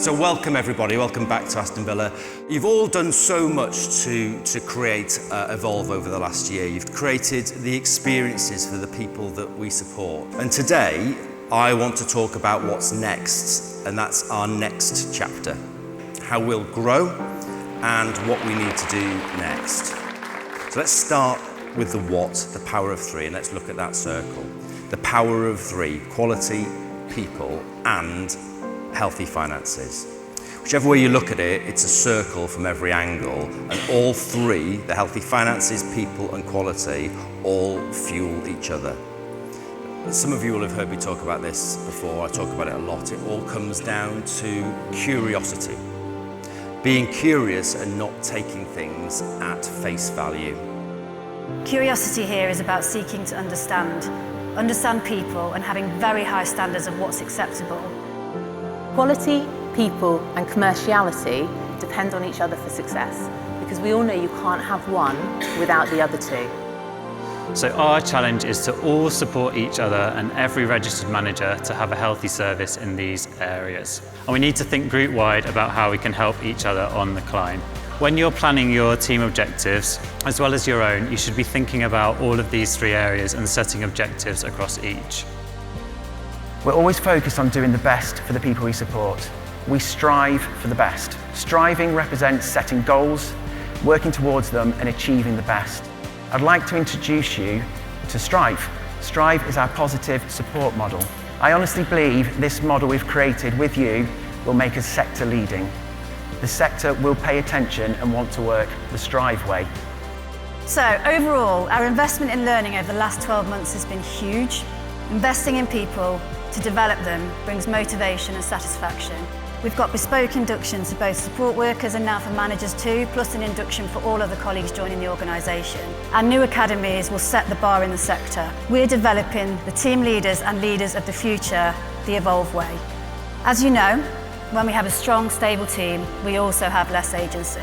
So welcome everybody, welcome back to Aston Villa. You've all done so much to create Evolve over the last year. You've created the experiences for the people that we support. And today, I want to talk about what's next, and that's our next chapter. How we'll grow and what we need to do next. So let's start with the what, the power of three, and let's look at that circle. The power of three: quality, people, and healthy finances. Whichever way you look at it, it's a circle from every angle, and all three, the healthy finances, people, and quality, all fuel each other. Some of you will have heard me talk about this before. I talk about it a lot. It all comes down to curiosity. Being curious and not taking things at face value. Curiosity here is about seeking to understand people and having very high standards of what's acceptable. Quality, people and commerciality depend on each other for success, because we all know you can't have one without the other two. So our challenge is to all support each other and every registered manager to have a healthy service in these areas. And we need to think group-wide about how we can help each other on the climb. When you're planning your team objectives, as well as your own, you should be thinking about all of these three areas and setting objectives across each. We're always focused on doing the best for the people we support. We strive for the best. Striving represents setting goals, working towards them and achieving the best. I'd like to introduce you to Strive. Strive is our positive support model. I honestly believe this model we've created with you will make us sector leading. The sector will pay attention and want to work the Strive way. So overall, our investment in learning over the last 12 months has been huge. Investing in people to develop them brings motivation and satisfaction. We've got bespoke inductions for both support workers and now for managers too, plus an induction for all other colleagues joining the organisation. Our new academies will set the bar in the sector. We're developing the team leaders and leaders of the future, the Evolve way. As you know, when we have a strong, stable team, we also have less agency,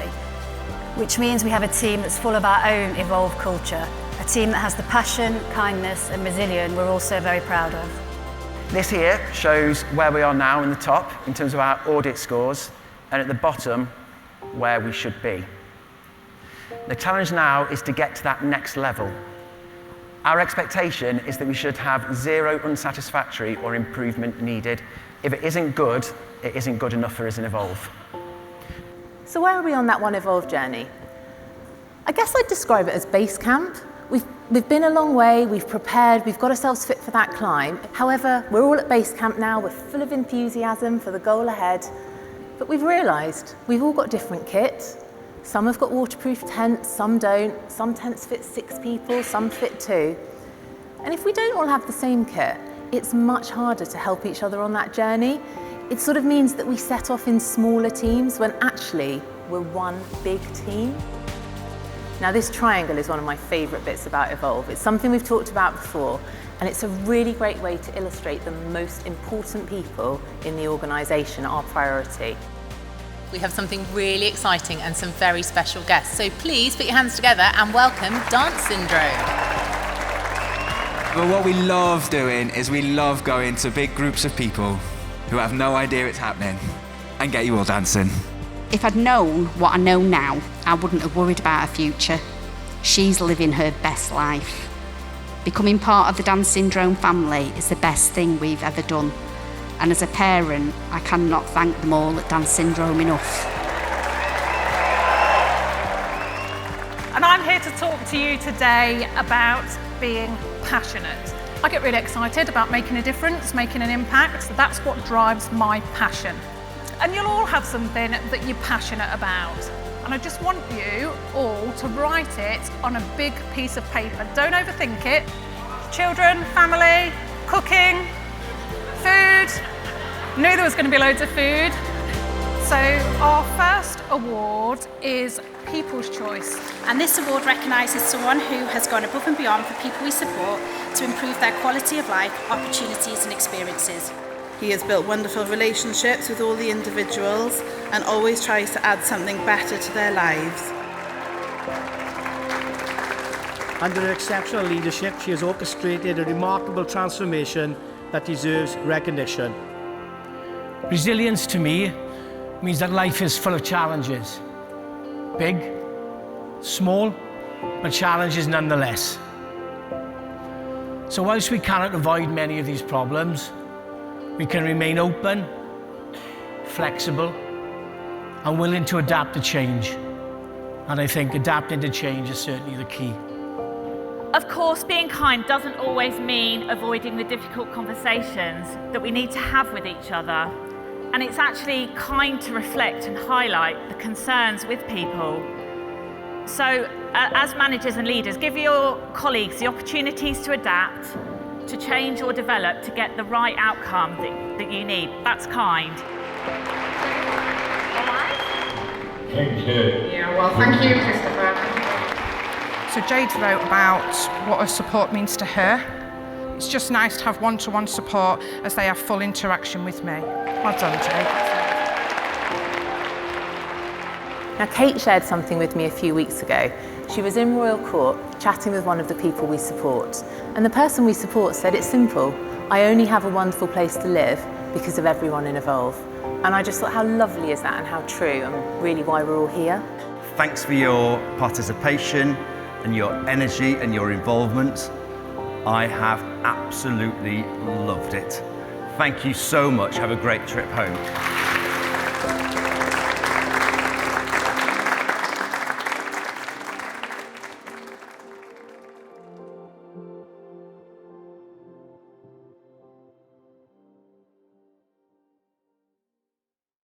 which means we have a team that's full of our own Evolve culture, a team that has the passion, kindness and resilience we're also very proud of. This here shows where we are now in the top in terms of our audit scores, and at the bottom where we should be. The challenge now is to get to that next level. Our expectation is that we should have 0 unsatisfactory or improvement needed. If it isn't good, it isn't good enough for us in Evolve. So where are we on that One Evolve journey? I guess I'd describe it as base camp. We've been a long way, we've prepared, we've got ourselves fit for that climb. However, we're all at base camp now, we're full of enthusiasm for the goal ahead. But we've realised we've all got different kit. Some have got waterproof tents, some don't. Some tents fit 6 people, some fit 2. And if we don't all have the same kit, it's much harder to help each other on that journey. It sort of means that we set off in smaller teams when actually we're one big team. Now this triangle is one of my favourite bits about Evolve. It's something we've talked about before, and it's a really great way to illustrate the most important people in the organisation, our priority. We have something really exciting and some very special guests, so please put your hands together and welcome Dance Syndrome. Well, what we love doing is we love going to big groups of people who have no idea it's happening and get you all dancing. If I'd known what I know now, I wouldn't have worried about her future. She's living her best life. Becoming part of the Dance Syndrome family is the best thing we've ever done. And as a parent, I cannot thank them all at Dance Syndrome enough. And I'm here to talk to you today about being passionate. I get really excited about making a difference, making an impact. So that's what drives my passion. And you'll all have something that you're passionate about. And I just want you all to write it on a big piece of paper. Don't overthink it. Children, family, cooking, food. Knew there was going to be loads of food. So our first award is People's Choice. And this award recognises someone who has gone above and beyond for people we support to improve their quality of life, opportunities and experiences. He has built wonderful relationships with all the individuals and always tries to add something better to their lives. Under her exceptional leadership, she has orchestrated a remarkable transformation that deserves recognition. Resilience to me means that life is full of challenges. Big, small, but challenges nonetheless. So whilst we cannot avoid many of these problems, we can remain open, flexible, and willing to adapt to change. And I think adapting to change is certainly the key. Of course, being kind doesn't always mean avoiding the difficult conversations that we need to have with each other. And it's actually kind to reflect and highlight the concerns with people. So, as managers and leaders, give your colleagues the opportunities to adapt, to change or develop to get the right outcome that you need. That's kind. Thank you. Yeah, well, thank you, Christopher. So Jade wrote about what a support means to her. It's just nice to have one-to-one support as they have full interaction with me. Well done, Jade. Now, Kate shared something with me a few weeks ago. She was in Royal Court chatting with one of the people we support. And the person we support said, it's simple. I only have a wonderful place to live because of everyone in Evolve. And I just thought, how lovely is that and how true, and really why we're all here. Thanks for your participation and your energy and your involvement. I have absolutely loved it. Thank you so much. Have a great trip home.